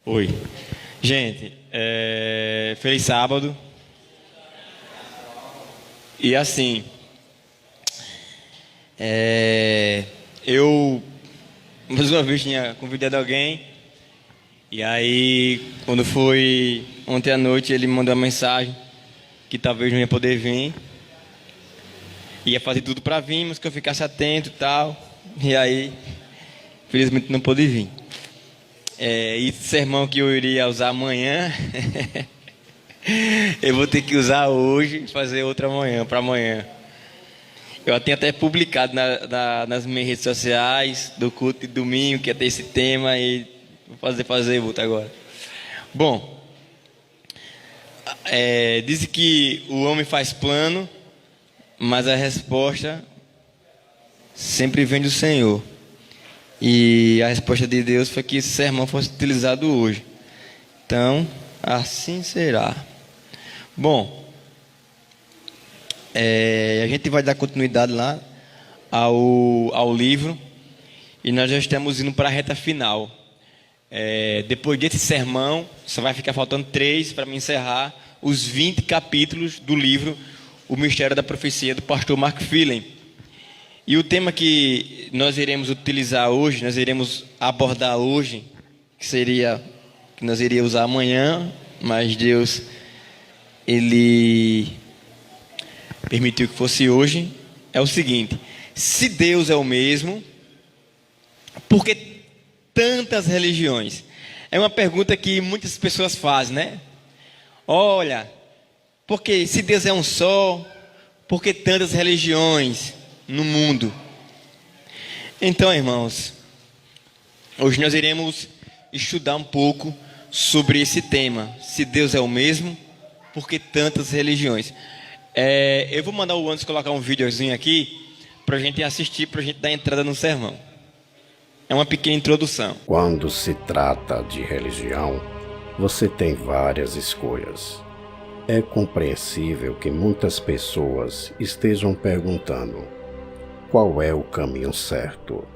Oi. Gente, feliz sábado. E assim, eu mais uma vez tinha convidado alguém. E aí, quando foi ontem à noite, ele me mandou uma mensagem que talvez não ia poder vir. Ia fazer tudo para vir, mas que eu ficasse atento e tal. E aí, felizmente não pôde vir. E esse sermão que eu iria usar amanhã, eu vou ter que usar hoje e fazer outra amanhã, para amanhã. Eu tenho até publicado nas minhas redes sociais do culto de domingo, que ia ter esse tema, e vou fazer outro agora. Bom, dizem que o homem faz plano, mas a resposta sempre vem do Senhor. E a resposta de Deus foi que esse sermão fosse utilizado hoje. Então, assim será. Bom, a gente vai dar continuidade lá ao livro. E nós já estamos indo para a reta final. Depois desse sermão, só vai ficar faltando 3 para me encerrar os 20 capítulos do livro O Mistério da Profecia, do pastor Mark Phelan. E o tema que nós iremos utilizar hoje, nós iremos abordar hoje, que nós iríamos usar amanhã, mas Deus, Ele permitiu que fosse hoje, é o seguinte: se Deus é o mesmo, por que tantas religiões? É uma pergunta que muitas pessoas fazem, né? Olha, porque se Deus é um só, por que tantas religiões no mundo? Então, irmãos, hoje nós iremos estudar um pouco sobre esse tema. Se Deus é o mesmo, por que tantas religiões? Eu vou mandar o Anderson colocar um videozinho aqui para a gente assistir, para a gente dar entrada no sermão. É uma pequena introdução. Quando se trata de religião, você tem várias escolhas. É compreensível que muitas pessoas estejam perguntando: qual é o caminho certo?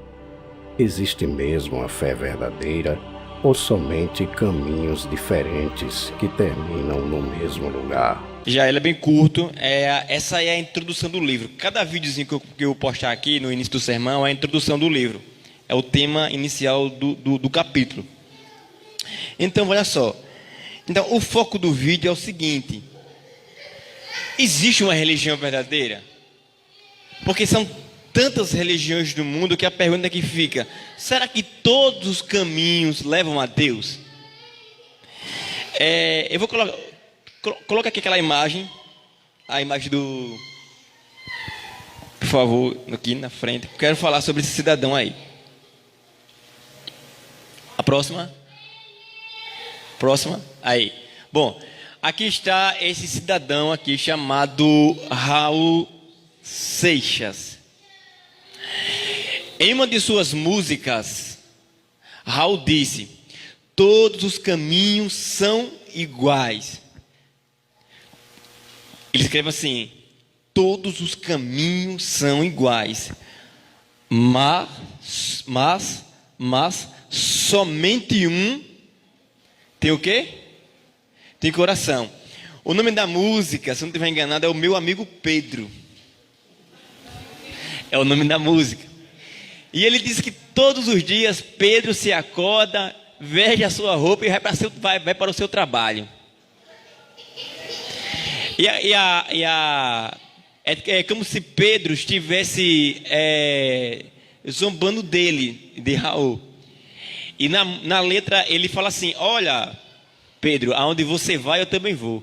Existe mesmo a fé verdadeira ou somente caminhos diferentes que terminam no mesmo lugar? Já ele é bem curto. Essa é a introdução do livro. Cada videozinho que eu postar aqui no início do sermão é a introdução do livro. É o tema inicial do capítulo. Então, olha só. Então, o foco do vídeo é o seguinte: existe uma religião verdadeira? Porque são tantas religiões do mundo que a pergunta que fica: será que todos os caminhos levam a Deus? Eu vou colocar aqui aquela imagem, a imagem do, por favor, aqui na frente. Quero falar sobre esse cidadão aí. A próxima, aí. Bom, aqui está esse cidadão aqui chamado Raul Seixas. Em uma de suas músicas, Raul disse: todos os caminhos são iguais. Ele escreve assim: todos os caminhos são iguais, mas somente um tem o quê? Tem coração. O nome da música, se não estiver enganado, é O Meu Amigo Pedro. É o nome da música. E ele diz que todos os dias Pedro se acorda, veste a sua roupa e vai para o seu trabalho. É como se Pedro estivesse zombando dele, de Raul. E na letra ele fala assim: olha, Pedro, aonde você vai eu também vou.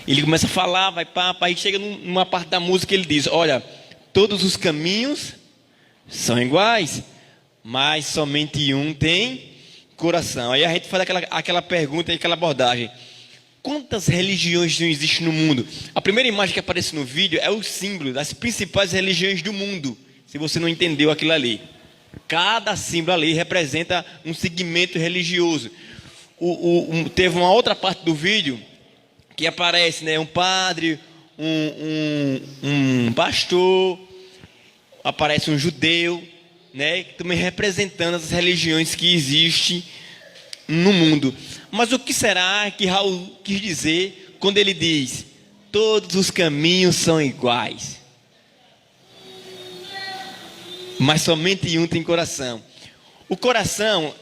Ele começa a falar, vai para, aí chega numa parte da música, ele diz: olha, todos os caminhos são iguais, mas somente um tem coração. Aí a gente faz aquela pergunta, aquela abordagem: quantas religiões não existem no mundo? A primeira imagem que aparece no vídeo é o símbolo das principais religiões do mundo. Se você não entendeu aquilo ali, cada símbolo ali representa um segmento religioso. Teve uma outra parte do vídeo que aparece, né, um padre, um pastor, aparece um judeu, né? Também representando as religiões que existem no mundo. Mas o que será que Raul quis dizer quando ele diz: todos os caminhos são iguais, mas somente um tem coração? O coração,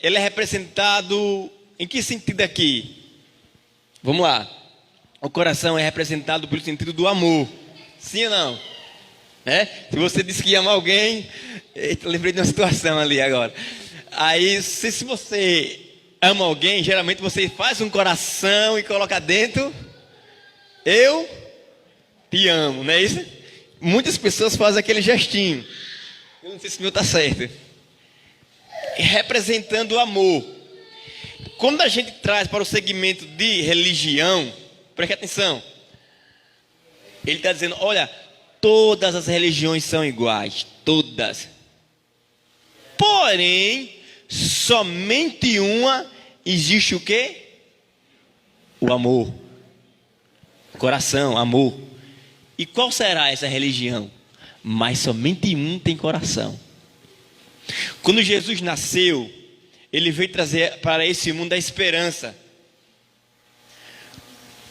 ele é representado em que sentido aqui? Vamos lá. O coração é representado pelo sentido do amor. Sim ou não? Se você disse que ama alguém, eu lembrei de uma situação ali agora. Aí, se você ama alguém, geralmente você faz um coração e coloca dentro: eu te amo, não é isso? Muitas pessoas fazem aquele gestinho. Eu não sei se o meu está certo. Representando o amor. Quando a gente traz para o segmento de religião, preste atenção. Ele está dizendo: olha, todas as religiões são iguais, todas. Porém, somente uma existe o quê? O amor. Coração, amor. E qual será essa religião? Mas somente um tem coração. Quando Jesus nasceu, ele veio trazer para esse mundo a esperança.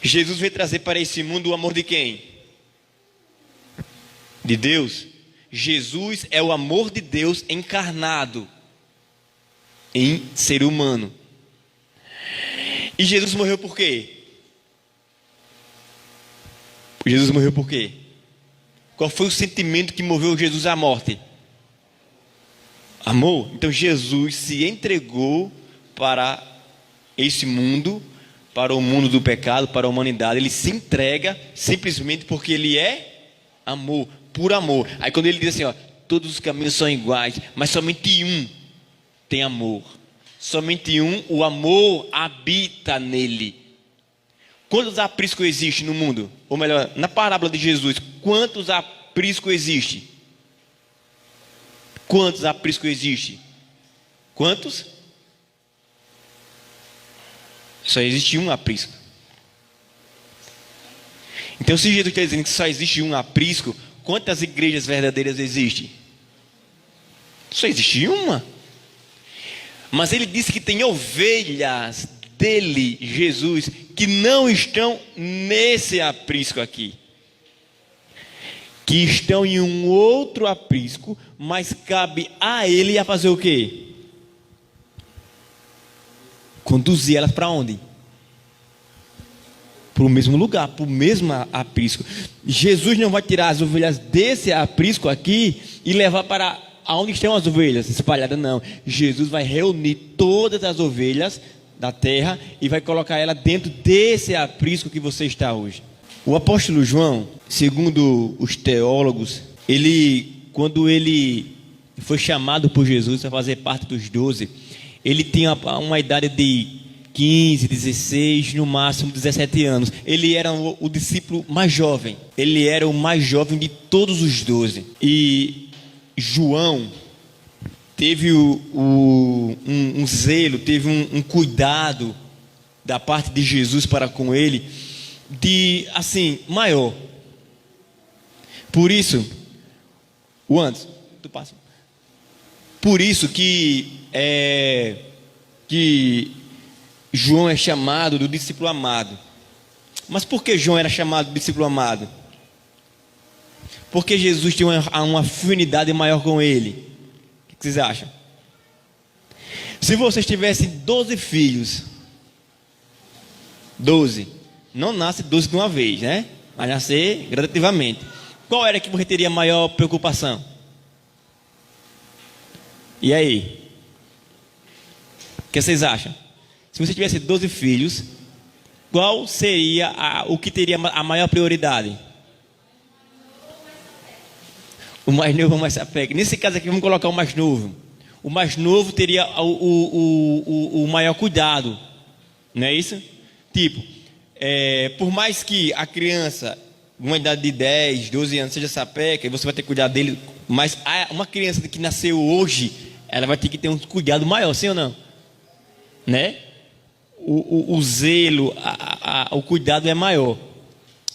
Jesus veio trazer para esse mundo o amor de quem? De Deus. Jesus é o amor de Deus encarnado em ser humano. E Jesus morreu por quê? Jesus morreu por quê? Qual foi o sentimento que moveu Jesus à morte? Amor. Então Jesus se entregou para esse mundo, para o mundo do pecado, para a humanidade. Ele se entrega simplesmente porque ele é amor, por amor. Aí quando ele diz assim, ó, todos os caminhos são iguais, mas somente um tem amor. Somente um, o amor habita nele. Quantos apriscos existem no mundo? Ou melhor, na parábola de Jesus, quantos apriscos existem? Quantos apriscos existem? Quantos? Só existe um aprisco. Então, se Jesus está dizendo que só existe um aprisco, quantas igrejas verdadeiras existem? Só existe uma. Mas ele disse que tem ovelhas dele, Jesus, que não estão nesse aprisco aqui, que estão em um outro aprisco, mas cabe a ele a fazer o quê? Conduzir elas para onde? Para o mesmo lugar, para o mesmo aprisco. Jesus não vai tirar as ovelhas desse aprisco aqui e levar para aonde estão as ovelhas espalhadas, não. Jesus vai reunir todas as ovelhas da terra e vai colocar ela dentro desse aprisco que você está hoje. O apóstolo João, segundo os teólogos, quando ele foi chamado por Jesus para fazer parte dos 12, ele tinha uma idade de 15, 16, no máximo 17 anos. Ele era o discípulo mais jovem. Ele era o mais jovem de todos os 12. E João teve um zelo, teve um cuidado da parte de Jesus para com ele, maior. Por isso, por isso que João é chamado do discípulo amado. Mas por que João era chamado de discípulo amado? Porque Jesus tinha uma afinidade maior com ele. O que vocês acham? Se vocês tivessem 12 filhos, 12, não nasce 12 de uma vez, né? Vai nascer gradativamente. Qual era que você teria maior preocupação? E aí? O que vocês acham? Se você tivesse 12 filhos, qual seria o que teria a maior prioridade? O mais novo mais se apega. Nesse caso aqui, vamos colocar o mais novo. O mais novo teria o maior cuidado. Não é isso? Tipo, por mais que a criança, uma idade de 10, 12 anos, seja sapeca, e você vai ter que cuidar dele, mas uma criança que nasceu hoje, ela vai ter que ter um cuidado maior, sim ou não? Né? O zelo, o cuidado é maior.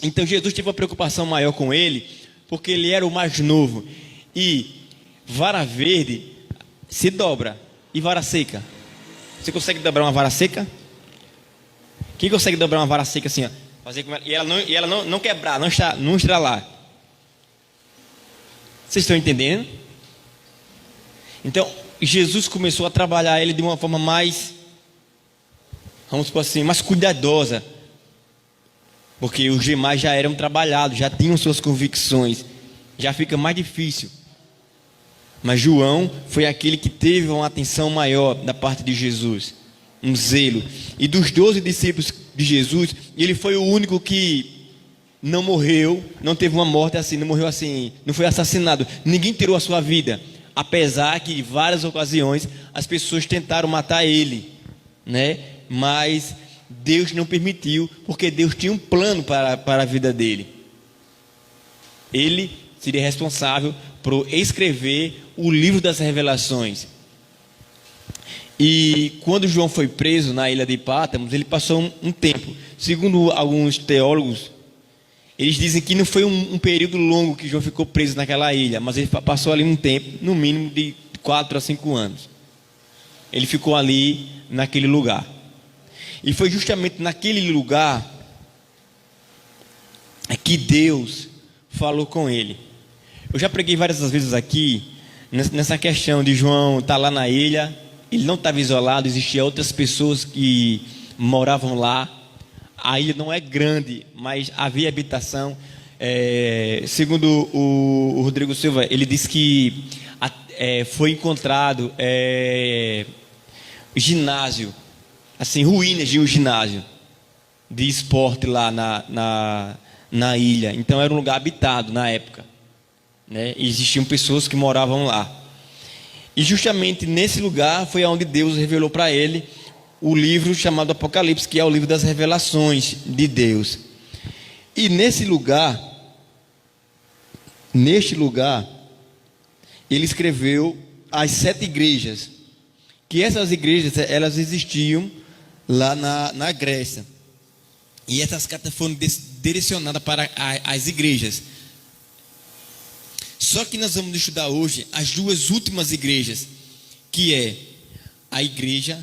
Então Jesus teve uma preocupação maior com ele, porque ele era o mais novo. E vara verde se dobra. E vara seca? Você consegue dobrar uma vara seca? Quem consegue dobrar uma vara seca assim, ó? Fazer com ela, e ela não quebrar, não estralar. Vocês estão entendendo? Então, Jesus começou a trabalhar ele de uma forma mais, vamos supor assim, mais cuidadosa. Porque os demais já eram trabalhados, já tinham suas convicções. Já fica mais difícil. Mas João foi aquele que teve uma atenção maior da parte de Jesus, um zelo. E dos 12 discípulos de Jesus, ele foi o único que não morreu, não teve uma morte assim, não morreu assim, não foi assassinado. Ninguém tirou a sua vida, apesar que em várias ocasiões as pessoas tentaram matar ele, né? Mas Deus não permitiu, porque Deus tinha um plano para a vida dele. Ele seria responsável por escrever o livro das revelações. E quando João foi preso na ilha de Pátmos, ele passou um tempo. Segundo alguns teólogos, eles dizem que não foi um período longo que João ficou preso naquela ilha, mas ele passou ali um tempo, no mínimo de 4 a 5 anos. Ele ficou ali naquele lugar. E foi justamente naquele lugar que Deus falou com ele. Eu já preguei várias vezes aqui nessa questão de João estar lá na ilha. Ele não estava isolado, existiam outras pessoas que moravam lá. A ilha não é grande, mas havia habitação. Segundo o Rodrigo Silva, ele disse que foi encontrado ginásio, assim, ruínas de um ginásio de esporte lá na ilha. Então era um lugar habitado na época, né? E existiam pessoas que moravam lá. E justamente nesse lugar foi onde Deus revelou para ele o livro chamado Apocalipse, que é o livro das revelações de Deus. E neste lugar, ele escreveu as 7 igrejas, que essas igrejas, elas existiam lá na Grécia. E essas cartas foram direcionadas para as igrejas. Só que nós vamos estudar hoje as 2 últimas igrejas, que é a igreja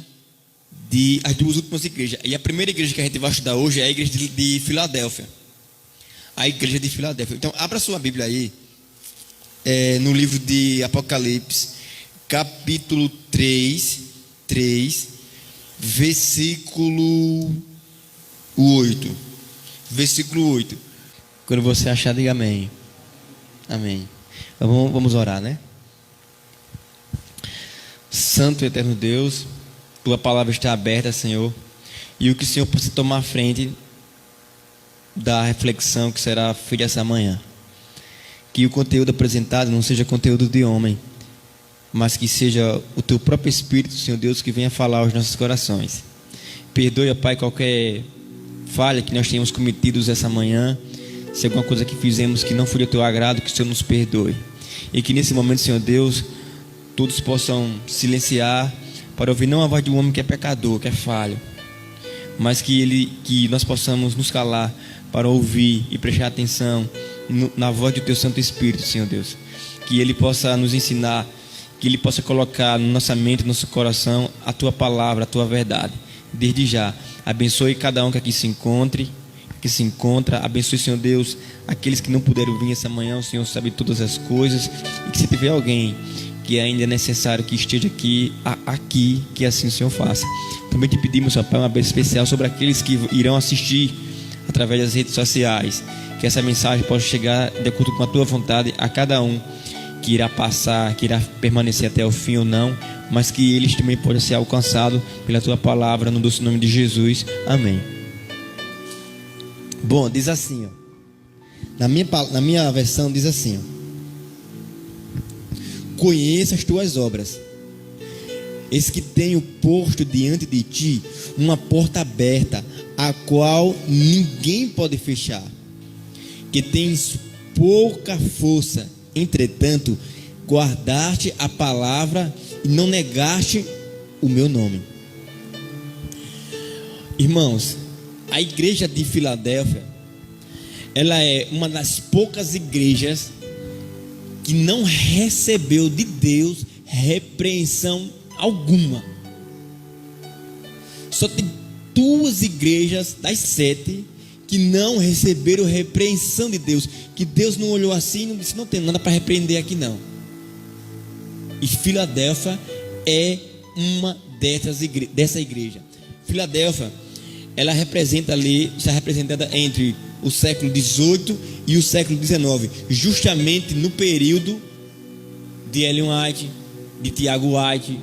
as 2 últimas igrejas. E a primeira igreja que a gente vai estudar hoje é a igreja de Filadélfia. A igreja de Filadélfia. Então, abra sua Bíblia aí, no livro de Apocalipse, capítulo 3, versículo 8. Versículo 8. Quando você achar, diga amém. Amém. Vamos orar, né? Santo e eterno Deus, tua palavra está aberta, Senhor, e o que o Senhor possa tomar frente da reflexão que será feita essa manhã. Que o conteúdo apresentado não seja conteúdo de homem, mas que seja o teu próprio Espírito, Senhor Deus, que venha falar aos nossos corações. Perdoe, Pai, qualquer falha que nós tenhamos cometido essa manhã. Se alguma coisa que fizemos que não foi do teu agrado, que o Senhor nos perdoe. E que nesse momento, Senhor Deus, todos possam silenciar para ouvir não a voz de um homem que é pecador, que é falho, mas que nós possamos nos calar para ouvir e prestar atenção na voz do teu Santo Espírito, Senhor Deus. Que ele possa nos ensinar, que ele possa colocar na nossa mente, no nosso coração, a tua palavra, a tua verdade. Desde já, abençoe cada um que aqui se encontra, abençoe, Senhor Deus, aqueles que não puderam vir essa manhã. O Senhor sabe todas as coisas, e que se tiver alguém que ainda é necessário que esteja aqui, que assim o Senhor faça. Também te pedimos, ó Pai, uma bênção especial sobre aqueles que irão assistir através das redes sociais, que essa mensagem possa chegar de acordo com a tua vontade a cada um que irá passar, que irá permanecer até o fim ou não, mas que eles também possam ser alcançados pela tua palavra, no doce nome de Jesus, amém. Bom, diz assim, ó. Na minha versão diz assim, ó: conheça as tuas obras, eis que tenho posto diante de ti uma porta aberta, a qual ninguém pode fechar, que tens pouca força, entretanto guardaste a palavra e não negaste o meu nome. Irmãos, a igreja de Filadélfia, ela é uma das poucas igrejas que não recebeu de Deus repreensão alguma. Só tem 2 igrejas das 7 que não receberam repreensão de Deus, que Deus não olhou assim e não disse: não tem nada para repreender aqui não. E Filadélfia é uma dessa igreja. Filadélfia, ela representa ali, está representada entre o século XVIII e o século XIX, justamente no período de Ellen White, de Tiago White,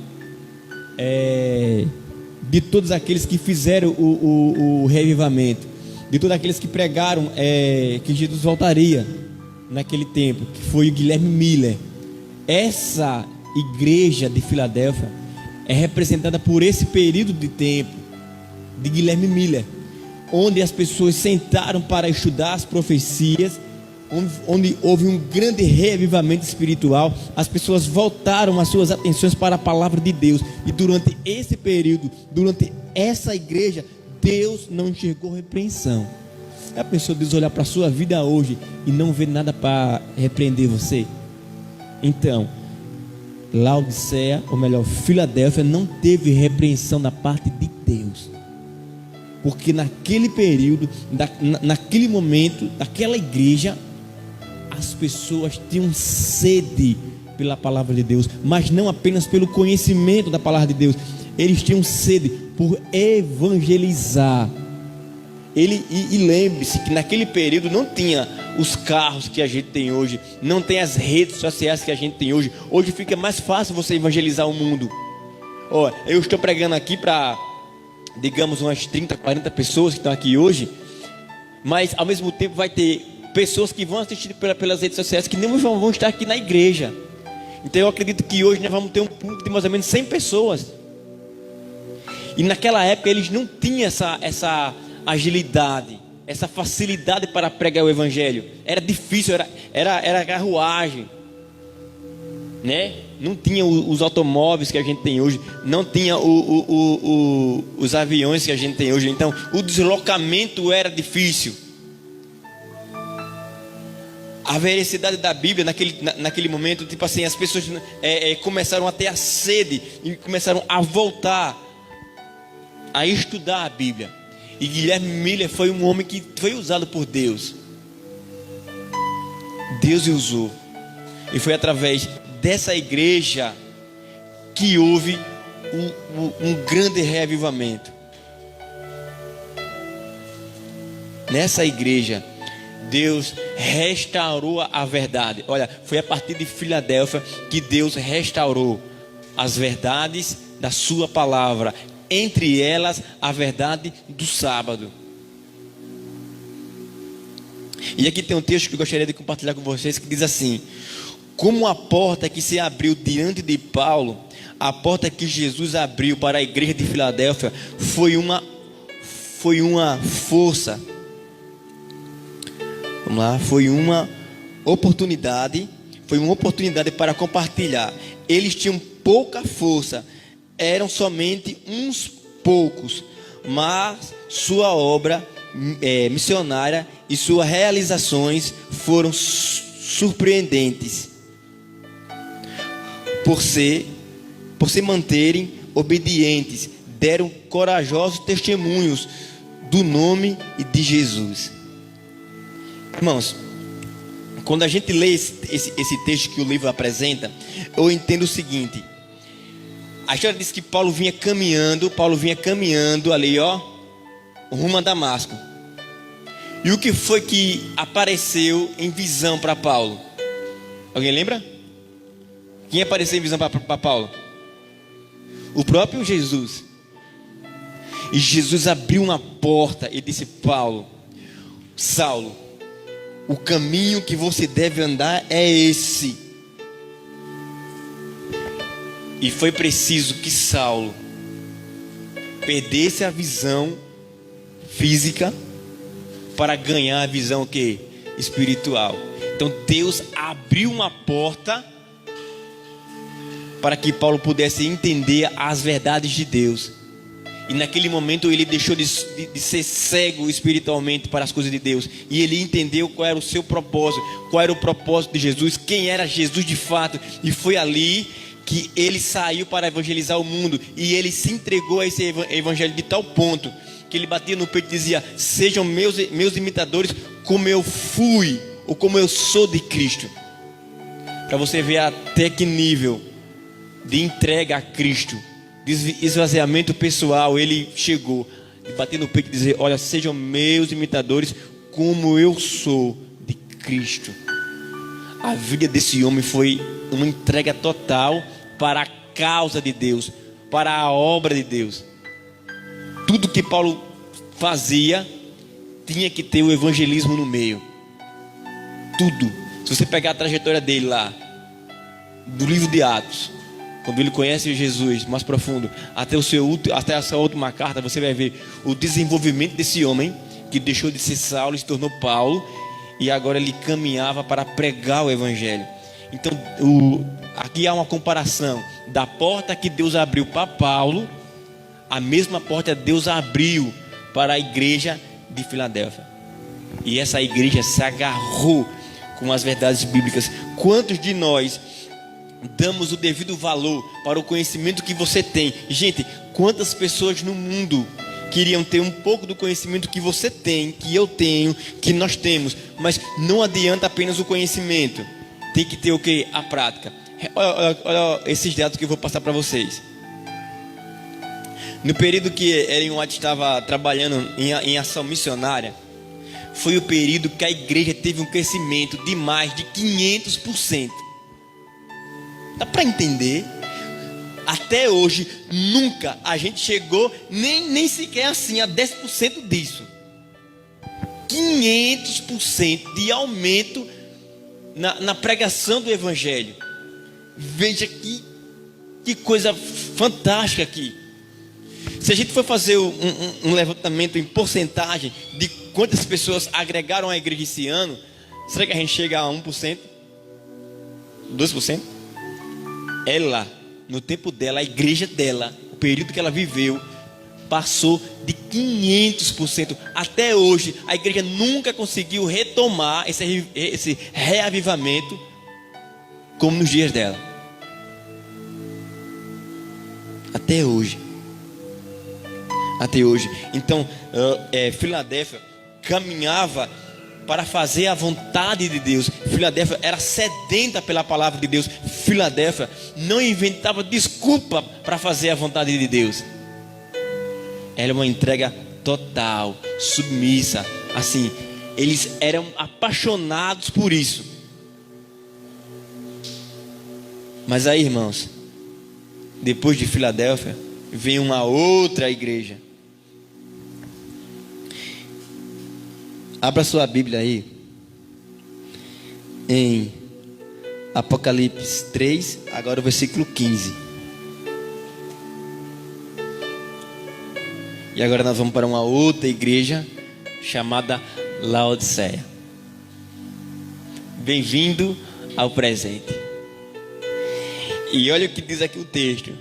de todos aqueles que fizeram o reavivamento, de todos aqueles que pregaram que Jesus voltaria naquele tempo, que foi o Guilherme Miller. Essa igreja de Filadélfia é representada por esse período de tempo de Guilherme Miller, onde as pessoas sentaram para estudar as profecias, onde houve um grande reavivamento espiritual. As pessoas voltaram as suas atenções para a palavra de Deus, e durante esse período, durante essa igreja, Deus não enxergou repreensão. Já pensou Deus olhar para a sua vida hoje e não ver nada para repreender você? Então, Laodiceia, ou melhor, Filadélfia, não teve repreensão da parte de Deus, porque naquele período, naquele momento, daquela igreja, as pessoas tinham sede pela palavra de Deus, mas não apenas pelo conhecimento da palavra de Deus. Eles tinham sede por evangelizar. E lembre-se que naquele período não tinha os carros que a gente tem hoje, não tem as redes sociais que a gente tem hoje. Hoje fica mais fácil você evangelizar o mundo. Eu estou pregando aqui para, digamos, umas 30, 40 pessoas que estão aqui hoje, mas ao mesmo tempo vai ter pessoas que vão assistir pelas redes sociais, que nem vão estar aqui na igreja. Então eu acredito que hoje nós vamos ter um público de mais ou menos 100 pessoas. E naquela época eles não tinham essa agilidade, essa facilidade para pregar o evangelho. Era difícil, era carruagem, né? Não tinha os automóveis que a gente tem hoje, não tinha os aviões que a gente tem hoje. Então o deslocamento era difícil. A veracidade da Bíblia naquele momento, tipo assim, as pessoas começaram a ter a sede e começaram a voltar a estudar a Bíblia. E Guilherme Miller foi um homem que foi usado por Deus. Deus o usou. E foi através dessa igreja que houve um grande reavivamento. Nessa igreja, Deus restaurou a verdade. Olha, foi a partir de Filadélfia que Deus restaurou as verdades da sua palavra, entre elas a verdade do sábado. E aqui tem um texto que eu gostaria de compartilhar com vocês, que diz assim: como a porta que se abriu diante de Paulo, a porta que Jesus abriu para a igreja de Filadélfia foi uma força. Vamos lá, foi uma oportunidade para compartilhar. Eles tinham pouca força, eram somente uns poucos, mas sua obra missionária e suas realizações foram surpreendentes, por se manterem obedientes, deram corajosos testemunhos do nome de Jesus. Irmãos, quando a gente lê esse texto que o livro apresenta, eu entendo o seguinte: a história diz que Paulo vinha caminhando ali, rumo a Damasco. E o que foi que apareceu em visão para Paulo? Alguém lembra? Quem apareceu em visão para Paulo? O próprio Jesus. E Jesus abriu uma porta e disse: Saulo, o caminho que você deve andar é esse. E foi preciso que Saulo perdesse a visão física para ganhar a visão espiritual. Então Deus abriu uma porta para que Paulo pudesse entender as verdades de Deus. E naquele momento ele deixou de ser cego espiritualmente para as coisas de Deus. E ele entendeu qual era o seu propósito, qual era o propósito de Jesus, quem era Jesus de fato. E foi ali que ele saiu para evangelizar o mundo. E ele se entregou a esse evangelho de tal ponto que ele batia no peito e dizia: sejam meus imitadores como eu fui, ou como eu sou de Cristo. Para você ver até que nível de entrega a Cristo, de esvaziamento pessoal ele chegou, de bater no peito e dizer: olha, sejam meus imitadores como eu sou de Cristo. A vida desse homem foi uma entrega total para a causa de Deus, para a obra de Deus. Tudo que Paulo fazia tinha que ter o evangelismo no meio. Tudo. Se você pegar a trajetória dele lá, do livro de Atos, quando ele conhece Jesus mais profundo, até a sua última carta, você vai ver o desenvolvimento desse homem que deixou de ser Saulo e se tornou Paulo, e agora ele caminhava para pregar o evangelho. Então aqui há uma comparação da porta que Deus abriu para Paulo, a mesma porta Deus abriu para a igreja de Filadélfia. E essa igreja se agarrou com as verdades bíblicas. Quantos de nós damos o devido valor para o conhecimento que você tem? Gente, quantas pessoas no mundo queriam ter um pouco do conhecimento que você tem, que eu tenho, que nós temos? Mas não adianta apenas o conhecimento, tem que ter o que? A prática. Olha esses dados que eu vou passar para vocês. No período que Ellen White estava trabalhando em ação missionária, foi o período que a igreja teve um crescimento de mais de 500%. Dá para entender? Até hoje, nunca a gente chegou nem sequer assim a 10% disso. 500% de aumento na pregação do evangelho. Veja que coisa fantástica aqui. Se a gente for fazer um levantamento em porcentagem de quantas pessoas agregaram a igreja esse ano, será que a gente chega a 1%? 2%? Ela, no tempo dela, a igreja dela, o período que ela viveu, passou de 500%. Até hoje, a igreja nunca conseguiu retomar esse reavivamento como nos dias dela. Até hoje. Então, Filadélfia caminhava para fazer a vontade de Deus. Filadélfia era sedenta pela palavra de Deus. Filadélfia não inventava desculpa para fazer a vontade de Deus. Era uma entrega total, submissa. Assim, eles eram apaixonados por isso. Mas aí, irmãos, depois de Filadélfia, vem uma outra igreja. Abra sua Bíblia aí em Apocalipse 3, agora o versículo 15. E agora nós vamos para uma outra igreja chamada Laodiceia. Bem-vindo ao presente. E olha o que diz aqui o texto,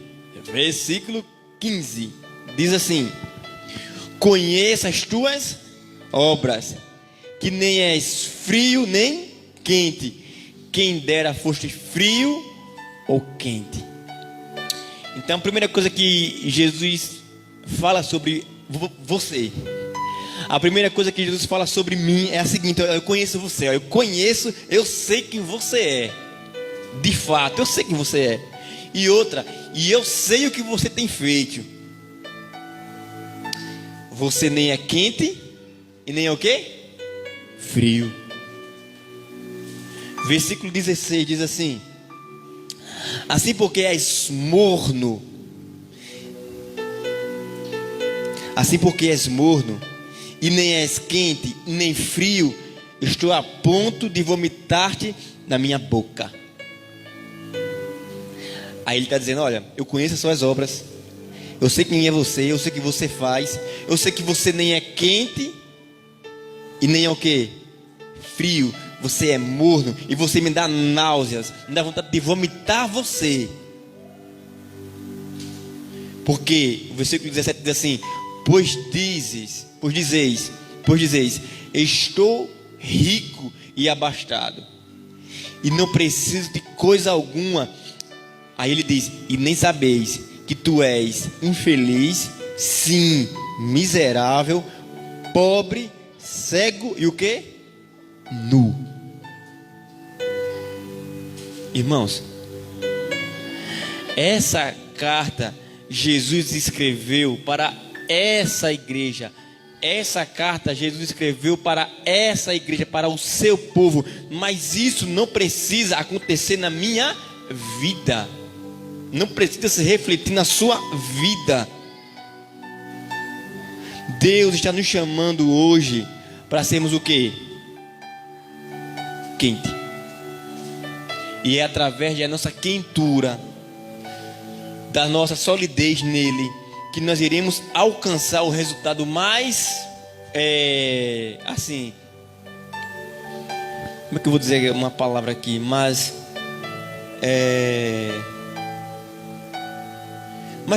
versículo 15, diz assim: conheça as tuas obras, que nem és frio nem quente. Quem dera foste frio ou quente. Então a primeira coisa que Jesus fala sobre você, a primeira coisa que Jesus fala sobre mim é a seguinte: eu conheço você, eu sei quem você é. De fato, eu sei quem você é. E outra, e eu sei o que você tem feito. Você nem é quente e nem é o quê? Frio. Versículo 16 diz assim: assim porque és morno, e nem és quente, nem frio, estou a ponto de vomitar-te na minha boca. Aí ele está dizendo: olha, eu conheço as suas obras, eu sei quem é você, eu sei o que você faz, eu sei que você nem é quente e nem é o que? Frio. Você é morno e você me dá náuseas, me dá vontade de vomitar você. Porque o versículo 17 diz assim: pois dizeis, estou rico e abastado, e não preciso de coisa alguma. Aí ele diz: e nem sabeis que tu és infeliz, sim, miserável, pobre, cego e o quê? Nu. Irmãos, essa carta Jesus escreveu para essa igreja. Essa carta Jesus escreveu para essa igreja, para o seu povo. Mas isso não precisa acontecer na minha vida. Não precisa se refletir na sua vida. Deus está nos chamando hoje para sermos o quê? Quente. E é através da nossa quentura, da nossa solidez nele, que nós iremos alcançar o resultado mais, assim, como é que eu vou dizer uma palavra aqui? Mas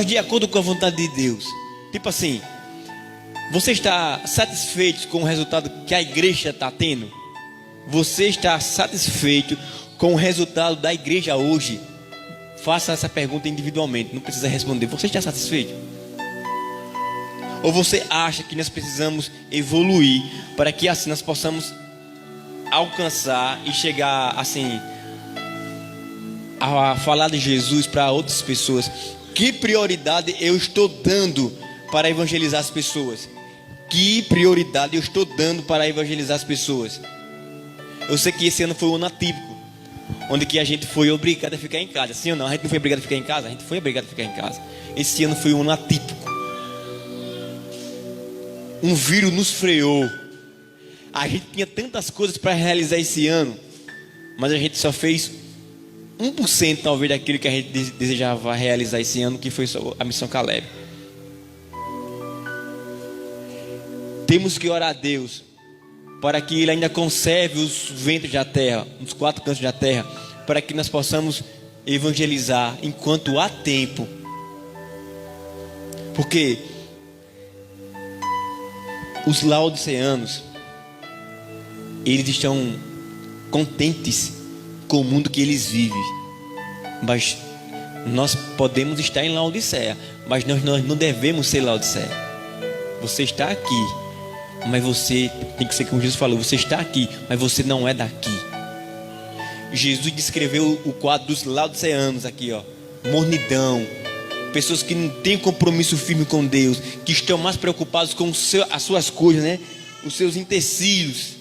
de acordo com a vontade de Deus. Tipo assim, você está satisfeito com o resultado que a igreja está tendo? Você está satisfeito com o resultado da igreja hoje? Faça essa pergunta individualmente, não precisa responder. Você está satisfeito? Ou você acha que nós precisamos evoluir para que assim nós possamos alcançar e chegar assim a falar de Jesus para outras pessoas? Que prioridade eu estou dando para evangelizar as pessoas? Que prioridade eu estou dando para evangelizar as pessoas? Eu sei que esse ano foi um ano atípico, onde que a gente foi obrigado a ficar em casa. Sim ou não? A gente não foi obrigado a ficar em casa? A gente foi obrigado a ficar em casa. Esse ano foi um ano atípico. Um vírus nos freou. A gente tinha tantas coisas para realizar esse ano, mas a gente só fez 1% talvez daquilo que a gente desejava realizar esse ano, que foi a missão Caleb. Temos que orar a Deus para que Ele ainda conserve os ventos da terra, os 4 cantos da terra, para que nós possamos evangelizar enquanto há tempo. Porque os laodiceanos, eles estão contentes com o mundo que eles vivem, mas nós podemos estar em Laodiceia, mas nós não devemos ser Laodiceia. Você está aqui, mas você tem que ser como Jesus falou: você está aqui, mas você não é daqui. Jesus descreveu o quadro dos laodiceanos aqui, ó: mornidão, pessoas que não têm compromisso firme com Deus, que estão mais preocupados com as suas coisas, né? Os seus utensílios,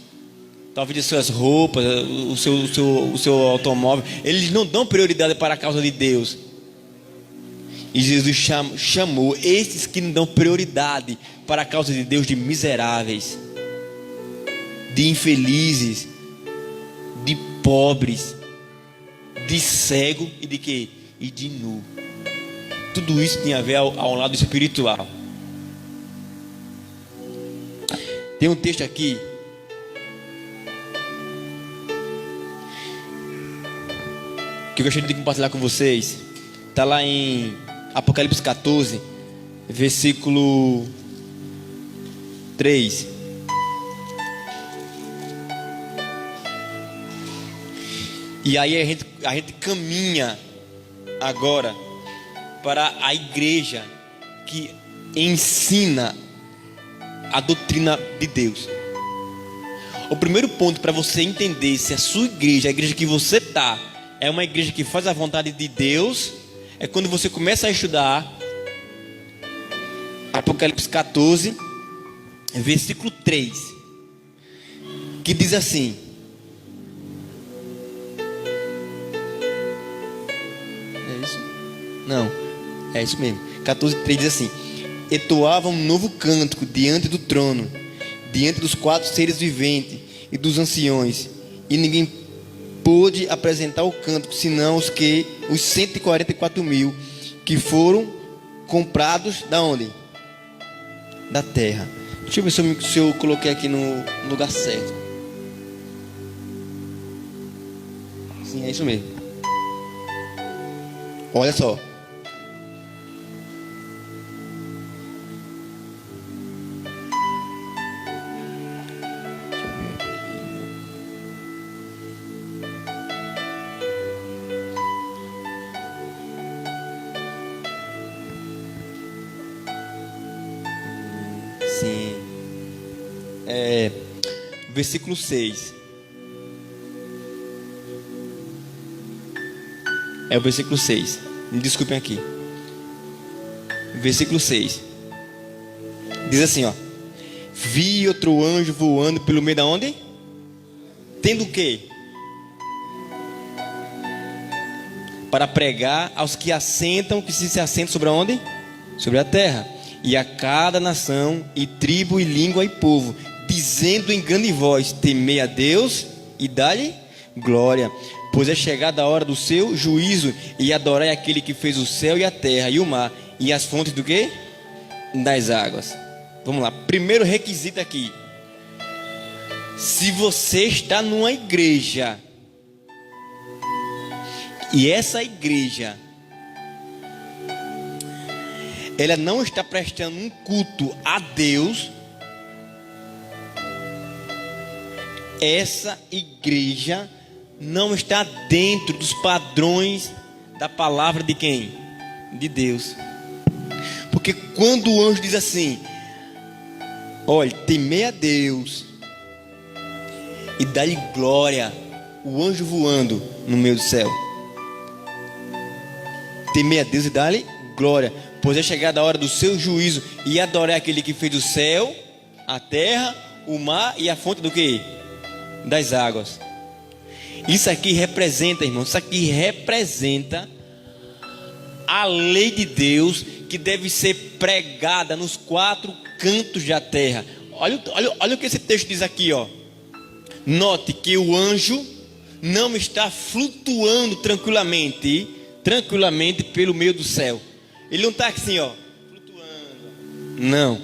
talvez as suas roupas, o seu automóvel. Eles não dão prioridade para a causa de Deus. E Jesus chamou esses que não dão prioridade para a causa de Deus de miseráveis, de infelizes, de pobres, de cego e de quê? E de nu. Tudo isso tem a ver ao lado espiritual. Tem um texto aqui que eu gostaria de compartilhar com vocês. Está lá em Apocalipse 14, versículo 3. E aí a gente caminha agora para a igreja que ensina a doutrina de Deus. O primeiro ponto para você entender se a sua igreja, a igreja que você está, é uma igreja que faz a vontade de Deus, é quando você começa a estudar Apocalipse 14, versículo 3, que diz assim: é isso? Não, é isso mesmo. 14:3 diz assim: entoava um novo cântico diante do trono, diante dos 4 seres viventes e dos anciões, e ninguém pôde apresentar o cântico senão os 144 mil que foram comprados da onde? Da terra. Deixa eu ver se eu coloquei aqui no lugar certo. Sim, é isso mesmo. Olha só. Sim. Versículo 6. É o versículo 6. Me desculpem aqui. Versículo 6. Diz assim, ó. Vi outro anjo voando pelo meio da onde? Tendo o quê? Para pregar aos que assentam, que se assentam sobre onde? Sobre a terra. E a cada nação, e tribo, e língua, e povo, dizendo em grande voz: temei a Deus e dá-lhe glória, pois é chegada a hora do seu juízo, e adorai aquele que fez o céu e a terra e o mar, e as fontes do quê? Das águas. Vamos lá, primeiro requisito aqui. Se você está numa igreja, e essa igreja, ela não está prestando um culto a Deus, essa igreja não está dentro dos padrões da palavra de quem? De Deus. Porque quando o anjo diz assim: olha, temei a Deus e dá-lhe glória, o anjo voando no meio do céu, temei a Deus e dá-lhe glória, pois é chegada a hora do seu juízo, e adorar aquele que fez o céu, a terra, o mar e a fonte do quê? Das águas. Isso aqui representa, irmão, isso aqui representa a lei de Deus, que deve ser pregada nos 4 cantos da terra. Olha o que esse texto diz aqui, ó. Note que o anjo não está flutuando tranquilamente pelo meio do céu. Ele não está assim, ó, flutuando. Não.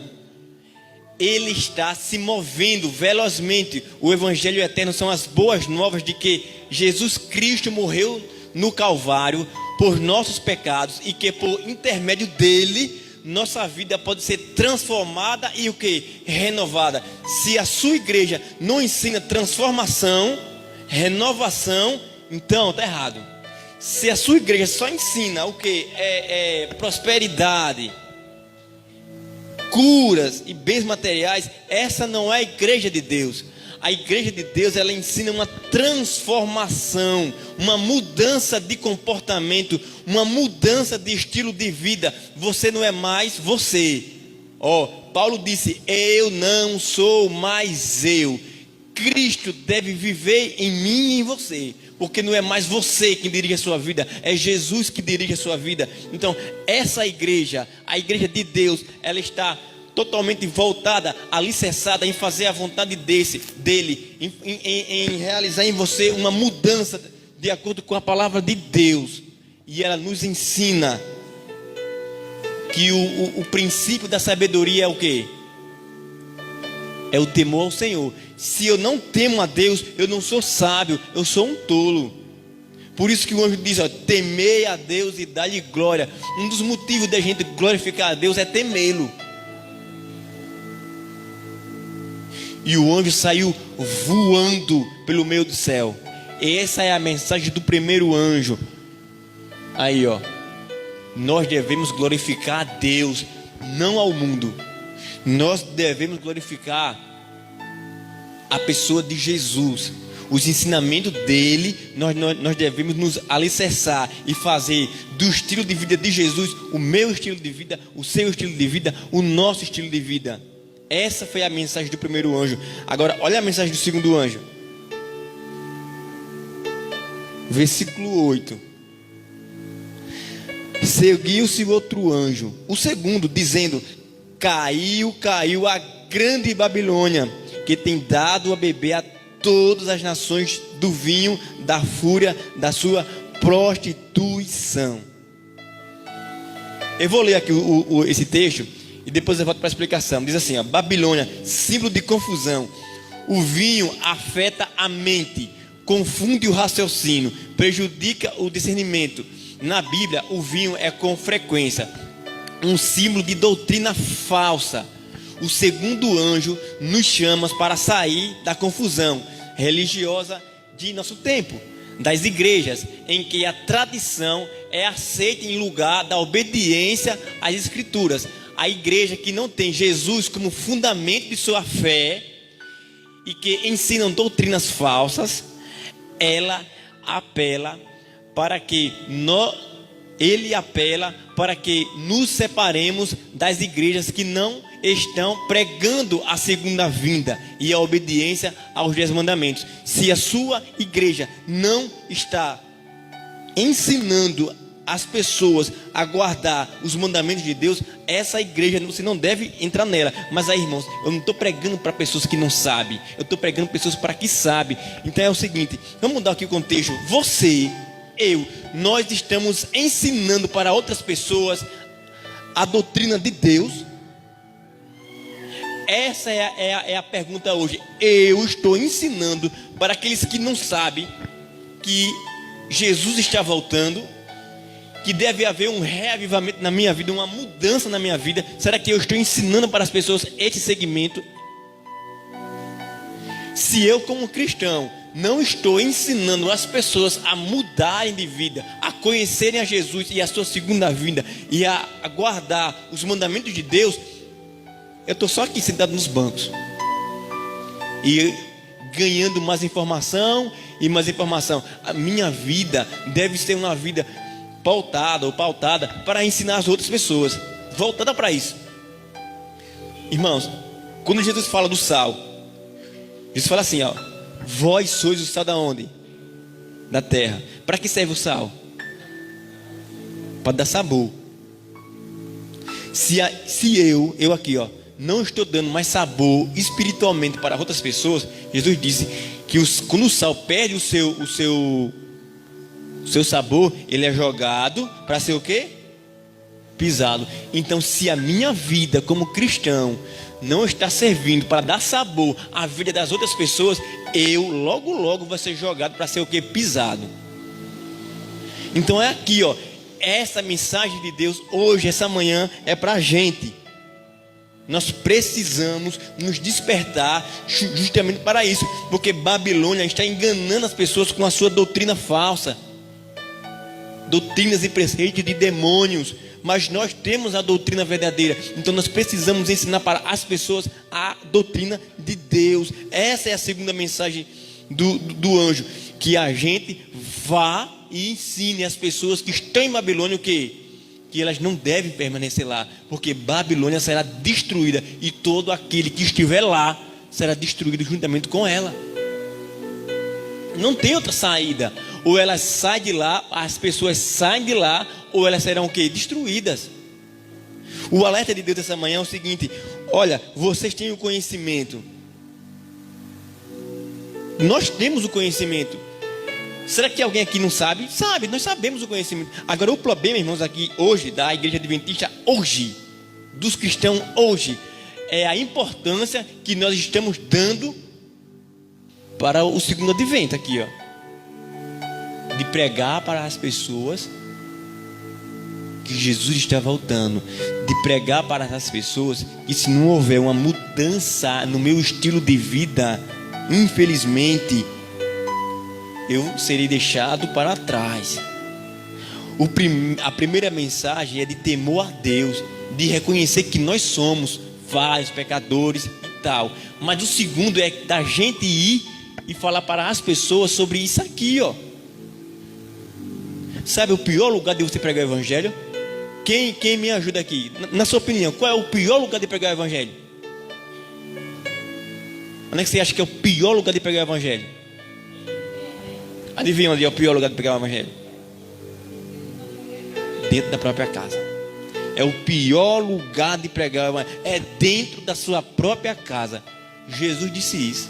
Ele está se movendo velozmente. O evangelho eterno são as boas novas de que Jesus Cristo morreu no Calvário por nossos pecados, e que por intermédio dele nossa vida pode ser transformada e o que? Renovada. Se a sua igreja não ensina transformação, renovação, então está errado. Se a sua igreja só ensina o que? Prosperidade, curas e bens materiais, essa não é a igreja de Deus. A igreja de Deus, ela ensina uma transformação, uma mudança de comportamento, uma mudança de estilo de vida. Você não é mais você. Paulo disse: eu não sou mais eu. Cristo deve viver em mim e em você, porque não é mais você que dirige a sua vida, é Jesus que dirige a sua vida. Então essa igreja, a igreja de Deus, ela está totalmente voltada, alicerçada em fazer a vontade dele, em realizar em você uma mudança de acordo com a palavra de Deus. E ela nos ensina que o princípio da sabedoria é o quê? É o temor ao Senhor. Se eu não temo a Deus, eu não sou sábio, eu sou um tolo. Por isso que o anjo diz: temei a Deus e dá-lhe glória. Um dos motivos da gente glorificar a Deus é temê-lo. E o anjo saiu voando pelo meio do céu. E essa é a mensagem do primeiro anjo. Aí, nós devemos glorificar a Deus, não ao mundo. Nós devemos glorificar a pessoa de Jesus, os ensinamentos dele. Nós devemos nos alicerçar e fazer do estilo de vida de Jesus o meu estilo de vida, o seu estilo de vida, o nosso estilo de vida. Essa foi a mensagem do primeiro anjo. Agora, olha a mensagem do segundo anjo. Versículo 8. Seguiu-se outro anjo, o segundo, dizendo: caiu a grande Babilônia, que tem dado a beber a todas as nações do vinho da fúria da sua prostituição. Eu vou ler aqui esse texto e depois eu volto para a explicação. Diz assim: Babilônia, símbolo de confusão. O vinho afeta a mente, confunde o raciocínio, prejudica o discernimento. Na Bíblia, o vinho é com frequência um símbolo de doutrina falsa. O segundo anjo nos chama para sair da confusão religiosa de nosso tempo, das igrejas em que a tradição é aceita em lugar da obediência às escrituras. a igreja que não tem Jesus como fundamento de sua fé e que ensinam doutrinas falsas, ela apela para que ele apela para que nos separemos das igrejas que não estão pregando a segunda vinda e a obediência aos 10 mandamentos. Se a sua igreja não está ensinando as pessoas a guardar os mandamentos de Deus, essa igreja você não deve entrar nela. Mas aí, irmãos, eu não estou pregando para pessoas que não sabem, eu estou pregando para pessoas para que sabem. Então é o seguinte, vamos mudar aqui o contexto. Nós estamos ensinando para outras pessoas a doutrina de Deus. Essa é a pergunta hoje. Eu estou ensinando para aqueles que não sabem que Jesus está voltando, que deve haver um reavivamento na minha vida, uma mudança na minha vida. Será que eu estou ensinando para as pessoas esse segmento? Se eu, como cristão, não estou ensinando as pessoas a mudarem de vida, a conhecerem a Jesus e a sua segunda vinda e a guardar os mandamentos de Deus, eu estou só aqui sentado nos bancos e ganhando mais informação e mais informação. A minha vida deve ser uma vida pautada para ensinar as outras pessoas, voltada para isso. Irmãos, quando Jesus fala do sal, Jesus fala assim, ó: vós sois o sal da onde? Da terra. Para que serve o sal? Para dar sabor. Se eu aqui, ó, não estou dando mais sabor espiritualmente para outras pessoas, Jesus disse que quando o sal perde o seu sabor, ele é jogado para ser o quê? Pisado. Então, se a minha vida como cristão não está servindo para dar sabor à vida das outras pessoas, eu logo vou ser jogado para ser o quê? Pisado. Então é aqui, ó, essa mensagem de Deus hoje, essa manhã, é para a gente. Nós precisamos nos despertar justamente para isso, porque Babilônia está enganando as pessoas com a sua doutrina falsa, doutrinas e preceitos de demônios. Mas nós temos a doutrina verdadeira. Então nós precisamos ensinar para as pessoas a doutrina de Deus. Essa é a segunda mensagem do anjo, que a gente vá e ensine as pessoas que estão em Babilônia o quê? Que elas não devem permanecer lá, porque Babilônia será destruída e todo aquele que estiver lá será destruído juntamente com ela. Não tem outra saída. Ou elas saem de lá, as pessoas saem de lá, ou elas serão o quê? Destruídas. O alerta de Deus essa manhã é o seguinte: olha, vocês têm o conhecimento. Nós temos o conhecimento. Será que alguém aqui não sabe? Sabe, nós sabemos o conhecimento. Agora o problema, irmãos, aqui hoje, da igreja adventista hoje, dos cristãos hoje, é a importância que nós estamos dando para o segundo advento aqui, ó. De pregar para as pessoas que Jesus está voltando, de pregar para as pessoas que se não houver uma mudança no meu estilo de vida, infelizmente eu serei deixado para trás. A primeira mensagem é de temor a Deus, de reconhecer que nós somos falhos, pecadores e tal. Mas o segundo é da gente ir e falar para as pessoas sobre isso aqui, ó. Sabe o pior lugar de você pregar o evangelho? Quem me ajuda aqui? Na sua opinião, qual é o pior lugar de pregar o evangelho? Onde é que você acha que é o pior lugar de pregar o evangelho? Adivinha onde é o pior lugar de pregar o evangelho? Dentro da própria casa. É o pior lugar de pregar o evangelho. É dentro da sua própria casa. Jesus disse isso.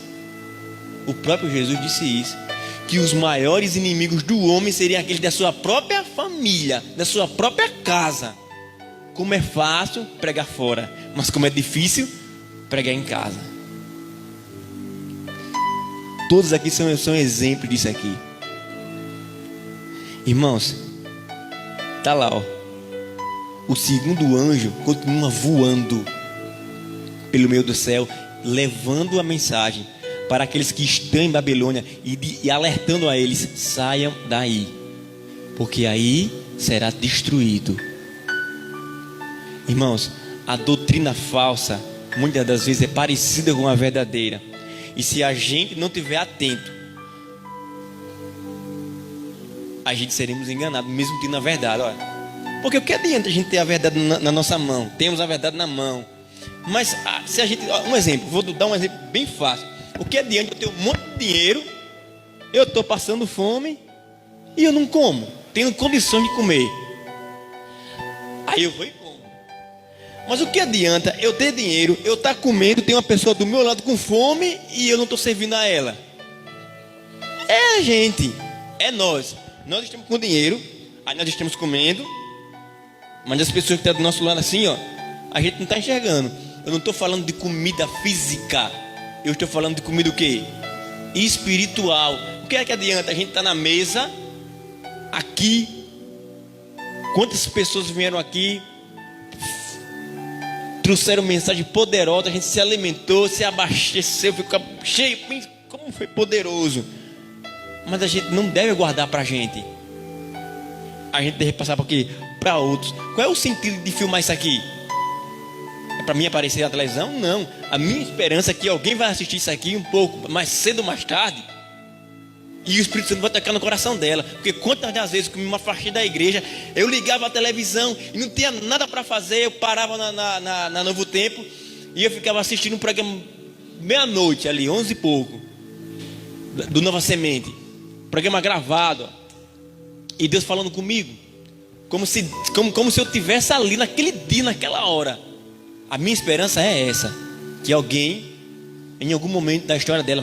O próprio Jesus disse isso, que os maiores inimigos do homem seriam aqueles da sua própria família, da sua própria casa. Como é fácil pregar fora, mas como é difícil pregar em casa. Todos aqui são exemplos disso aqui. Irmãos, tá lá, ó. O segundo anjo continua voando pelo meio do céu, levando a mensagem para aqueles que estão em Babilônia e alertando a eles: saiam daí, porque aí será destruído. Irmãos, a doutrina falsa, muitas das vezes, é parecida com a verdadeira. E se a gente não estiver atento, a gente seremos enganados, mesmo tendo a verdade. Olha, porque o que adianta a gente ter a verdade na nossa mão? Temos a verdade na mão. Mas se a gente... Um exemplo, vou dar um exemplo bem fácil. O que adianta eu ter um monte de dinheiro, eu estou passando fome e eu não como, tenho condições de comer. Aí eu vou e como. Mas o que adianta eu ter dinheiro, eu estar comendo, tem uma pessoa do meu lado com fome e eu não estou servindo a ela? É a gente, é nós. Nós estamos com dinheiro, aí nós estamos comendo, mas as pessoas que estão do nosso lado assim, ó, a gente não está enxergando. Eu não estou falando de comida física, eu estou falando de comida o quê? Espiritual. O que é que adianta a gente estar na mesa aqui? Quantas pessoas vieram aqui, trouxeram mensagem poderosa, a gente se alimentou, se abasteceu, ficou cheio, como foi poderoso. Mas a gente não deve guardar para a gente. A gente deve passar para quê? Para outros. Qual é o sentido de filmar isso aqui? É para mim aparecer na televisão? Não. A minha esperança é que alguém vai assistir isso aqui um pouco mais cedo ou mais tarde, e o Espírito Santo vai tocar no coração dela. Porque quantas das vezes que me afastei da igreja, eu ligava a televisão e não tinha nada para fazer, eu parava na Novo Tempo e eu ficava assistindo um programa meia-noite ali, 11 e pouco, do Nova Semente, programa gravado, e Deus falando comigo, como se eu estivesse ali naquele dia, naquela hora. A minha esperança é essa, que alguém, em algum momento da história dela,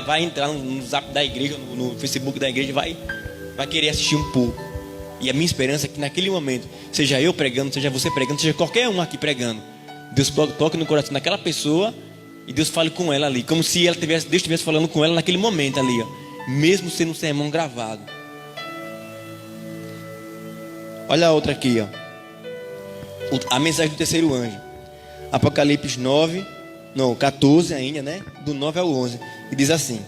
vai entrar no zap da igreja, no Facebook da igreja, vai querer assistir um pouco. E a minha esperança é que naquele momento, seja eu pregando, seja você pregando, seja qualquer um aqui pregando, Deus toque no coração daquela pessoa e Deus fale com ela ali, como se Deus estivesse falando com ela naquele momento ali, ó, mesmo sendo um sermão gravado. Olha a outra aqui, ó, a mensagem do terceiro anjo, Apocalipse 14 ainda, né? Do 9 ao 11. E diz assim: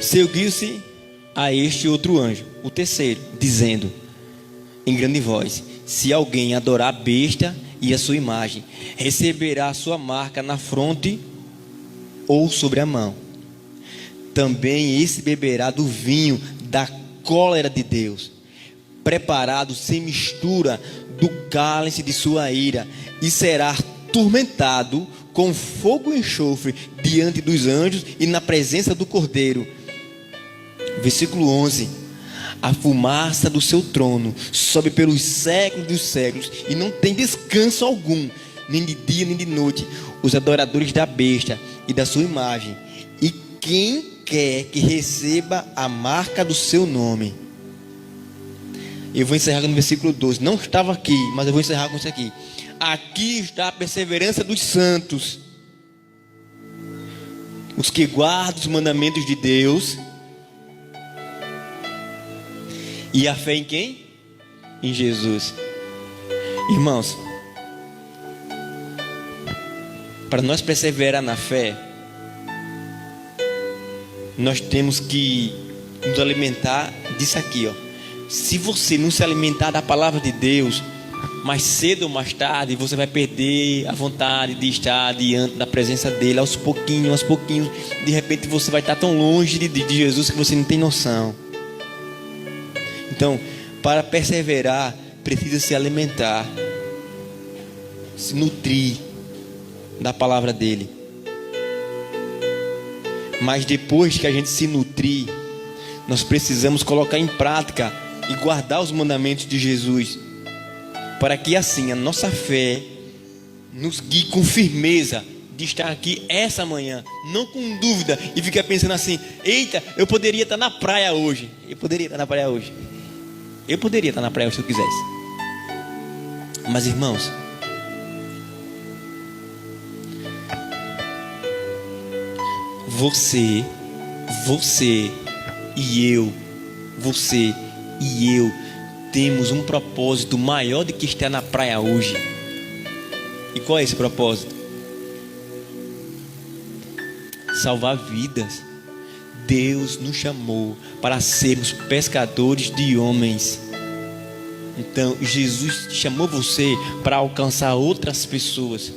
seguiu-se a este outro anjo, o terceiro, dizendo em grande voz: se alguém adorar a besta e a sua imagem, receberá a sua marca na fronte ou sobre a mão. Também esse beberá do vinho da cólera de Deus, preparado sem mistura do cálice de sua ira, e será atormentado com fogo e enxofre diante dos anjos e na presença do Cordeiro. Versículo 11: a fumaça do seu trono sobe pelos séculos dos séculos, e não tem descanso algum, nem de dia nem de noite, os adoradores da besta e da sua imagem, e quem quer que receba a marca do seu nome. Eu vou encerrar no versículo 12. Não estava aqui, mas eu vou encerrar com isso aqui. Aqui está a perseverança dos santos, os que guardam os mandamentos de Deus. E a fé em quem? Em Jesus. Irmãos, para nós perseverar na fé, nós temos que nos alimentar disso aqui, ó. Se você não se alimentar da palavra de Deus, mais cedo ou mais tarde você vai perder a vontade de estar diante da presença dele. Aos pouquinhos, de repente você vai estar tão longe de Jesus que você não tem noção. Então, para perseverar, precisa se alimentar, se nutrir da palavra dele. Mas depois que a gente se nutrir, nós precisamos colocar em prática e guardar os mandamentos de Jesus, para que assim a nossa fé nos guie com firmeza de estar aqui essa manhã, não com dúvida e ficar pensando assim: eita, eu poderia estar na praia hoje. Eu poderia estar na praia hoje se eu quisesse. Mas irmãos, você e eu temos um propósito maior do que estar na praia hoje. E qual é esse propósito? Salvar vidas. Deus nos chamou para sermos pescadores de homens. Então, Jesus chamou você para alcançar outras pessoas.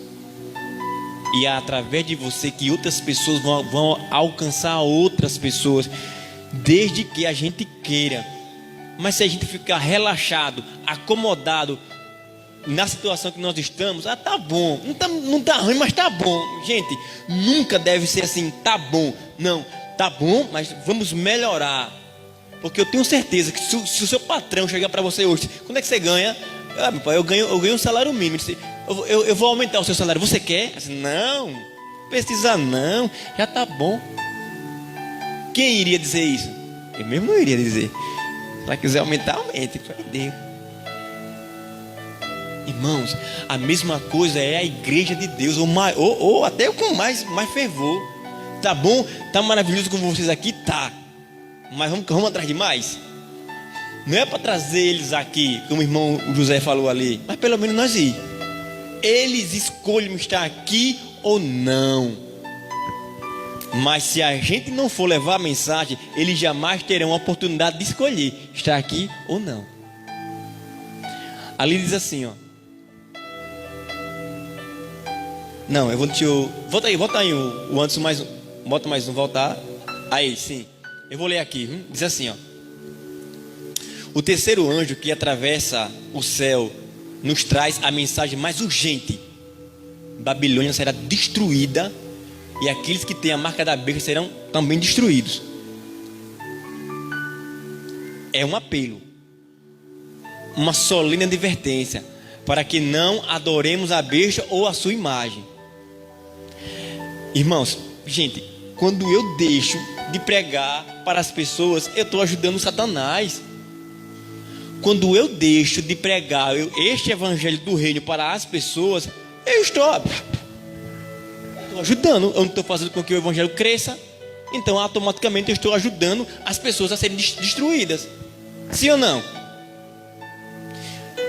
E é através de você que outras pessoas vão alcançar outras pessoas, desde que a gente queira. Mas se a gente ficar relaxado, acomodado na situação que nós estamos, tá bom, não tá ruim, mas tá bom. Gente, nunca deve ser assim, tá bom. Não, tá bom, mas vamos melhorar. Porque eu tenho certeza que se o seu patrão chegar para você hoje, quando é que você ganha? Meu pai, eu ganho um salário mínimo. Eu vou aumentar o seu salário. Você quer? Assim, não, precisa não, já tá bom. Quem iria dizer isso? Eu mesmo não iria dizer. Se ela quiser aumentar, aumente. Deus. Irmãos, a mesma coisa é a igreja de Deus, ou até com mais fervor. Tá bom? Tá maravilhoso com vocês aqui? Tá. Mas vamos atrás de mais? Não é para trazer eles aqui, como o irmão José falou ali, mas pelo menos nós ir. Eles escolhem estar aqui ou não. Mas se a gente não for levar a mensagem, eles jamais terão a oportunidade de escolher estar aqui ou não. Ali diz assim, ó. Não, volta aí o Anderson mais um. Bota mais um, voltar. Aí, sim. Eu vou ler aqui. Diz assim, ó. O terceiro anjo que atravessa o céu nos traz a mensagem mais urgente. Babilônia será destruída e aqueles que têm a marca da besta serão também destruídos. É um apelo, uma solene advertência para que não adoremos a besta ou a sua imagem. Irmãos, gente, quando eu deixo de pregar para as pessoas, eu estou ajudando Satanás. Quando eu deixo de pregar este evangelho do reino para as pessoas, eu estou ajudando. Eu não estou fazendo com que o evangelho cresça. Então automaticamente eu estou ajudando as pessoas a serem destruídas. Sim ou não?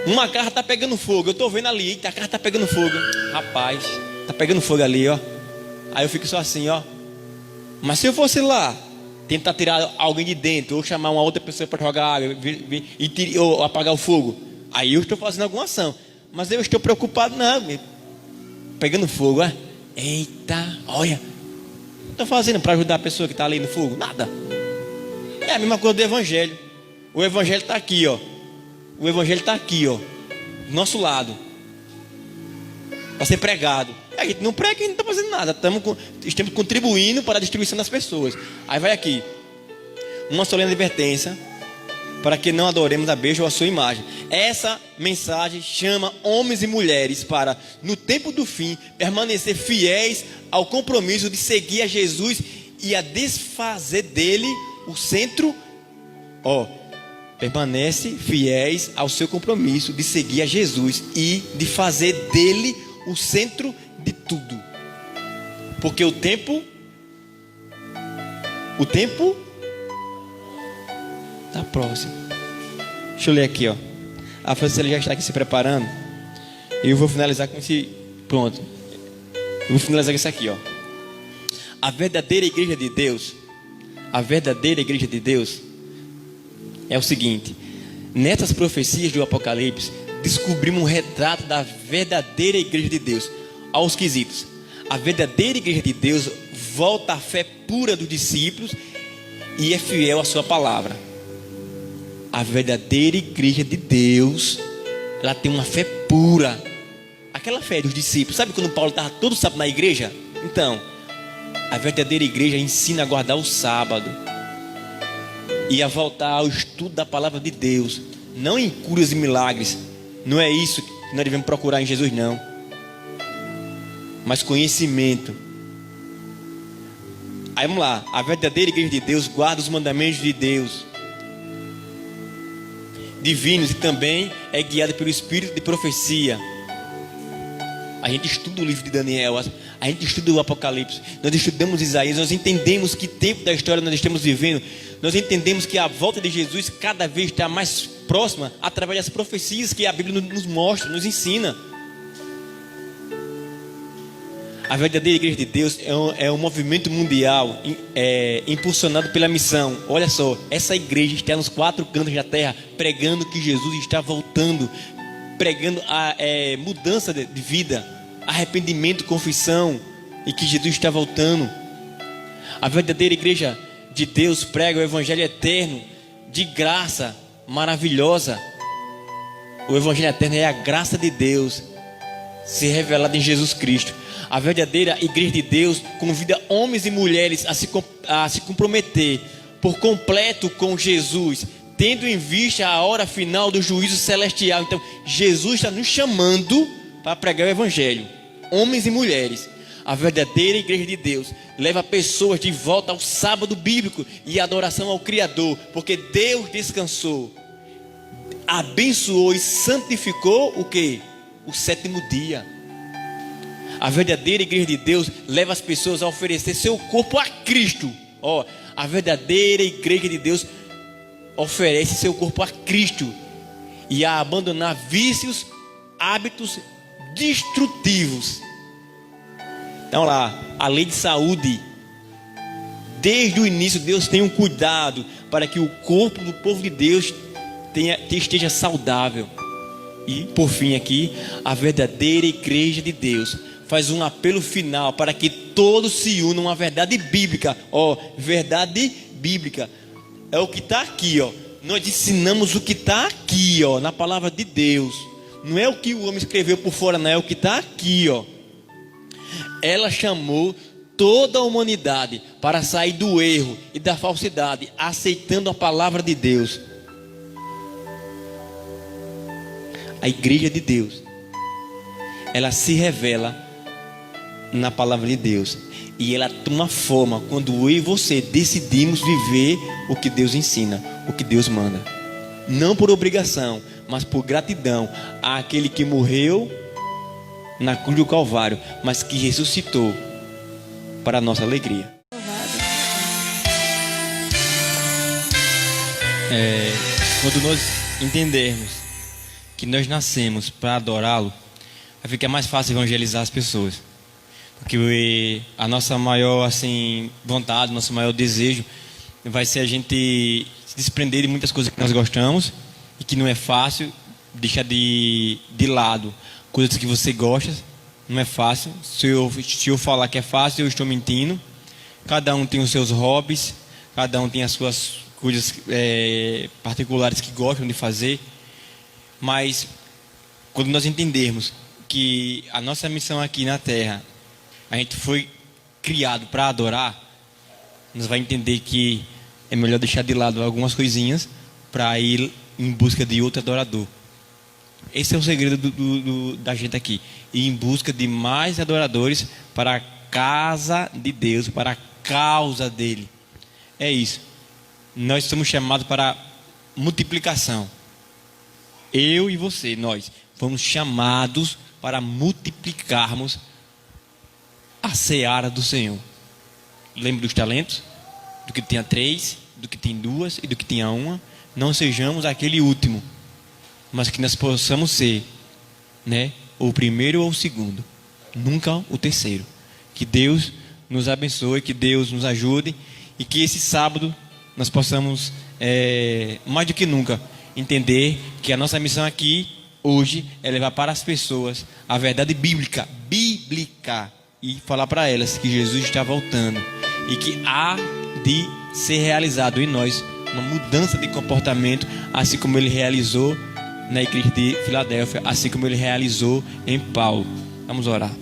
Uma carro está pegando fogo. Eu estou vendo ali, a carro está pegando fogo. Rapaz, está pegando fogo ali, ó. Aí eu fico só assim, ó. Mas se eu fosse lá tentar tirar alguém de dentro, ou chamar uma outra pessoa para jogar água ou apagar o fogo, aí eu estou fazendo alguma ação. Mas eu estou preocupado, não, pegando fogo, é? Eita, olha, não estou fazendo para ajudar a pessoa que está ali no fogo, nada. É a mesma coisa do evangelho. O evangelho está aqui, ó. O evangelho está aqui, ó, do nosso lado, para ser pregado. A gente não prega, a gente não está fazendo nada. Estamos contribuindo para a destruição das pessoas. Aí vai aqui, uma solene advertência para que não adoremos a besta ou a sua imagem. Essa mensagem chama homens e mulheres para, no tempo do fim, permanecer fiéis ao compromisso de seguir a Jesus e a desfazer dele o centro. Permanece fiéis ao seu compromisso de seguir a Jesus e de fazer dele o centro de tudo. Porque o tempo está próximo. Deixa eu ler aqui, ó. A Francine já está aqui se preparando. E eu vou finalizar com esse. Pronto. Eu vou finalizar com isso aqui, ó. A verdadeira igreja de Deus é o seguinte: nessas profecias do Apocalipse, descobrimos um retrato da verdadeira igreja de Deus. Aos quesitos: a verdadeira igreja de Deus volta à fé pura dos discípulos e é fiel à sua palavra. A verdadeira igreja de Deus, ela tem uma fé pura, aquela fé dos discípulos. Sabe quando Paulo estava todo sábado na igreja? Então, a verdadeira igreja ensina a guardar o sábado e a voltar ao estudo da palavra de Deus, não em curas e milagres. Não é isso que nós devemos procurar em Jesus, não, mas conhecimento. Aí vamos lá. A verdadeira igreja de Deus guarda os mandamentos de Deus divinos e também é guiada pelo espírito de profecia. A gente estuda o livro de Daniel, a gente estuda o Apocalipse, nós estudamos Isaías, nós entendemos que tempo da história nós estamos vivendo. Nós entendemos que a volta de Jesus cada vez está mais próxima através das profecias que a Bíblia nos mostra, nos ensina. A verdadeira igreja de Deus é um movimento mundial impulsionado pela missão. Olha só, essa igreja está nos 4 cantos da terra, pregando que Jesus está voltando, pregando a mudança de vida, arrependimento, confissão, e que Jesus está voltando. A verdadeira igreja de Deus prega o evangelho eterno, de graça maravilhosa. O evangelho eterno é a graça de Deus se revelada em Jesus Cristo. A verdadeira igreja de Deus convida homens e mulheres a se comprometer por completo com Jesus, tendo em vista a hora final do juízo celestial. Então, Jesus está nos chamando para pregar o evangelho, homens e mulheres. A verdadeira igreja de Deus leva pessoas de volta ao sábado bíblico e adoração ao Criador, porque Deus descansou, abençoou e santificou o quê? O 7º dia. A verdadeira igreja de Deus leva as pessoas a oferecer seu corpo a Cristo. A verdadeira igreja de Deus oferece seu corpo a Cristo e a abandonar vícios, hábitos destrutivos. Então lá, a lei de saúde, desde o início Deus tem um cuidado para que o corpo do povo de Deus esteja saudável. E por fim aqui, a verdadeira igreja de Deus faz um apelo final para que todos se unam à verdade bíblica. Verdade bíblica é o que está aqui, Nós ensinamos o que está aqui, na palavra de Deus. Não é o que o homem escreveu por fora, não, é o que está aqui, Ela chamou toda a humanidade para sair do erro e da falsidade, aceitando a palavra de Deus. A igreja de Deus, ela se revela na palavra de Deus, e ela toma forma quando eu e você decidimos viver o que Deus ensina, o que Deus manda, não por obrigação, mas por gratidão àquele que morreu na cruz do Calvário, mas que ressuscitou para a nossa alegria. Quando nós entendermos que nós nascemos para adorá-lo, vai ficar mais fácil evangelizar as pessoas. Porque a nossa maior vontade, nosso maior desejo vai ser a gente se desprender de muitas coisas que nós gostamos e que não é fácil deixar de lado. Coisas que você gosta, não é fácil. Se eu falar que é fácil, eu estou mentindo. Cada um tem os seus hobbies, cada um tem as suas coisas particulares que gostam de fazer. Mas quando nós entendermos que a nossa missão aqui na Terra, a gente foi criado para adorar, nós vamos entender que é melhor deixar de lado algumas coisinhas para ir em busca de outro adorador. Esse é o segredo da gente aqui, ir em busca de mais adoradores para a casa de Deus, para a causa dele. É isso. Nós somos chamados para multiplicação. Eu e você, nós fomos chamados para multiplicarmos a seara do Senhor. Lembre dos talentos, do que tinha 3, do que tem 2 e do que tinha 1. Não sejamos aquele último, mas que nós possamos ser, o primeiro ou o segundo, nunca o terceiro. Que Deus nos abençoe, que Deus nos ajude e que esse sábado nós possamos, mais do que nunca, entender que a nossa missão aqui hoje é levar para as pessoas a verdade bíblica, e falar para elas que Jesus está voltando e que há de ser realizado em nós uma mudança de comportamento, assim como ele realizou na igreja de Filadélfia, assim como ele realizou em Paulo. Vamos orar.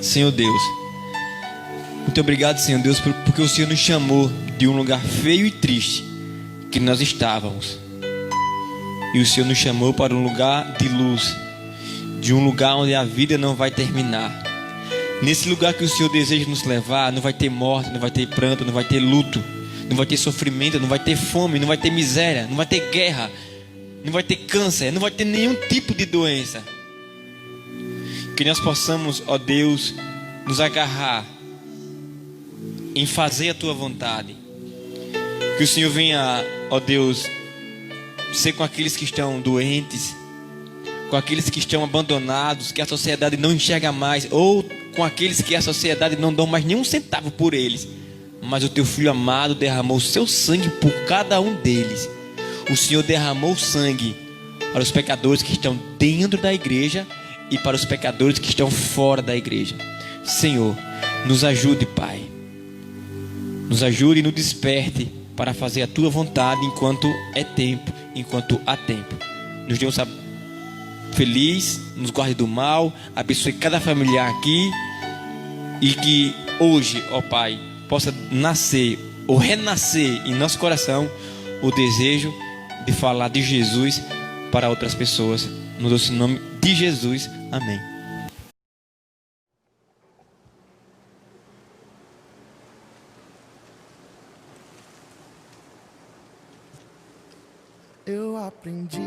Senhor Deus, muito obrigado, Senhor Deus, porque o Senhor nos chamou de um lugar feio e triste que nós estávamos, e o Senhor nos chamou para um lugar de luz, de um lugar onde a vida não vai terminar. Nesse lugar que o Senhor deseja nos levar, não vai ter morte, não vai ter pranto, não vai ter luto, não vai ter sofrimento, não vai ter fome, não vai ter miséria, não vai ter guerra, não vai ter câncer, não vai ter nenhum tipo de doença. Que nós possamos, ó Deus, nos agarrar em fazer a Tua vontade. Que o Senhor venha, ó Deus, ser com aqueles que estão doentes, com com aqueles que estão abandonados, que a sociedade não enxerga mais, ou com aqueles que a sociedade não dá mais nenhum centavo por eles. Mas o teu Filho amado derramou o seu sangue por cada um deles. O Senhor derramou sangue para os pecadores que estão dentro da igreja e para os pecadores que estão fora da igreja. Senhor, nos ajude, Pai. Nos ajude e nos desperte para fazer a tua vontade enquanto é tempo, enquanto há tempo. Nos dê um sábado feliz, nos guarde do mal, abençoe cada familiar aqui e que hoje, ó Pai, possa nascer ou renascer em nosso coração o desejo de falar de Jesus para outras pessoas. No doce nome de Jesus, amém. Eu aprendi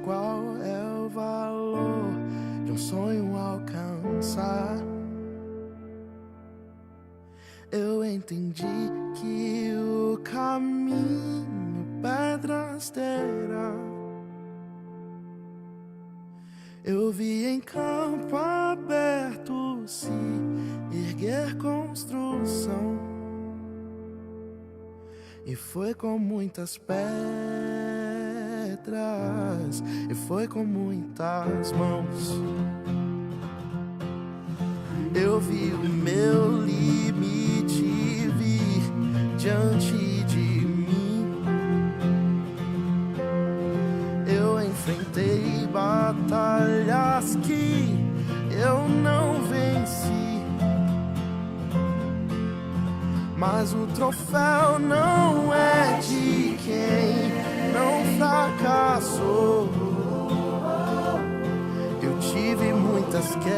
qual é o valor de um sonho alcançar. Eu entendi que o caminho pedras terá. Eu vi em campo aberto se erguer construção. E foi com muitas pedras, e foi com muitas mãos. Eu vi o meu limite vir diante de mim. Eu enfrentei batalhas que eu não venci. Mas o troféu não é de quem não fracassou. Eu tive muitas quedas,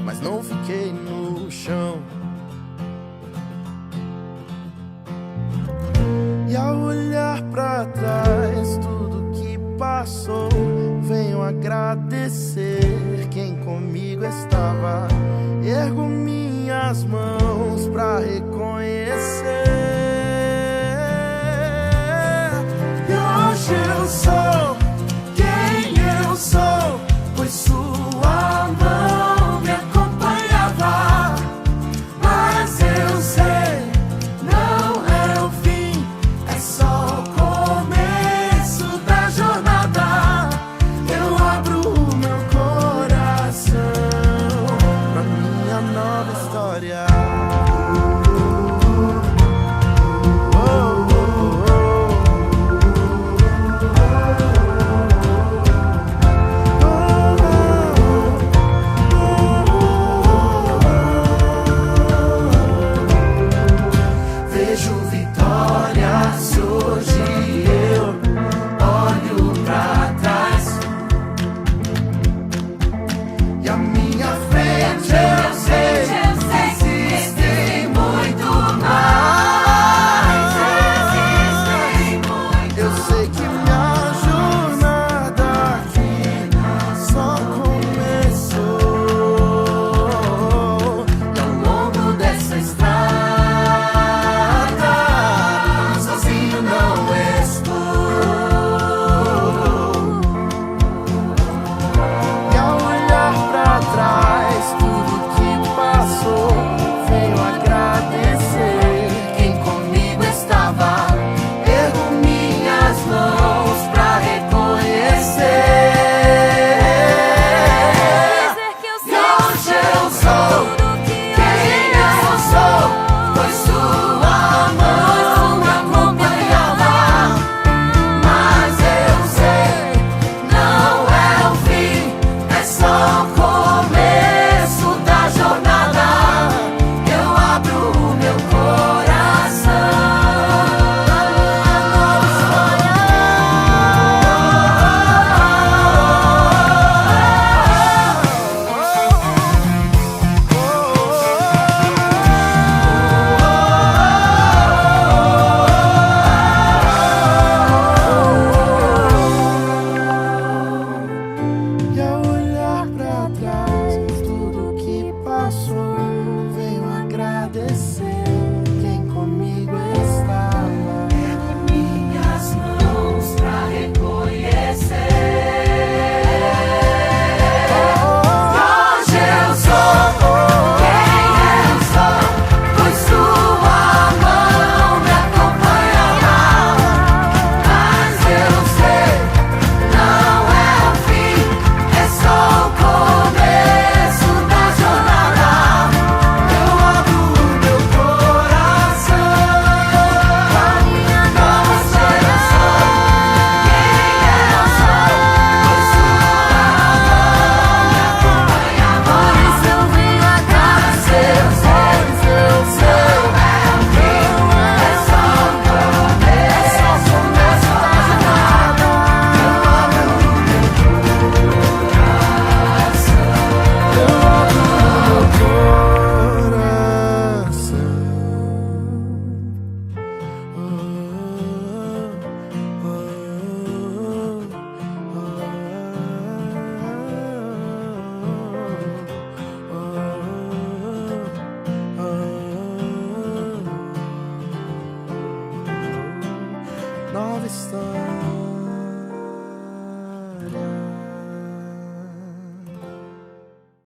mas não fiquei no chão. E ao olhar pra trás tudo que passou, venho agradecer quem comigo estava. Ergo minhas mãos pra reconhecer